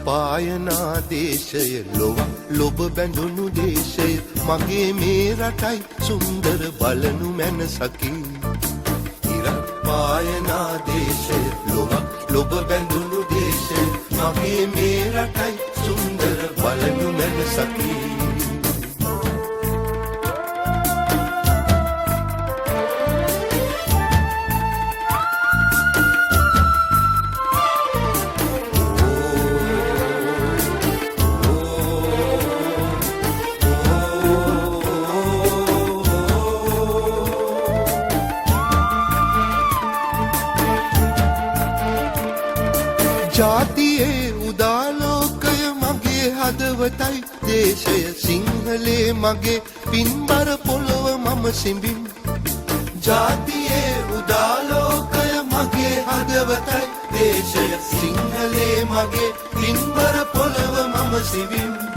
පායනා දේශය ලොබ බැඳුණු දේශය මගේ මේ රටයි සුන්දර බලනු මැනසකි පායනා දේශය ලොබ බැඳුණු දේශය මගේ මේ රටයි සුන්දර බලනු මැනසකි ජාතියේ උදාලෝකය මගේ හදවතයි දේශය සිංහලේ මගේ පින්බර පොළොව මම සිඹින් ජාතියේ උදාලෝකය මගේ හදවතයි දේශය සිංහලේ මගේ පින්බර පොළොව මම සිඹින්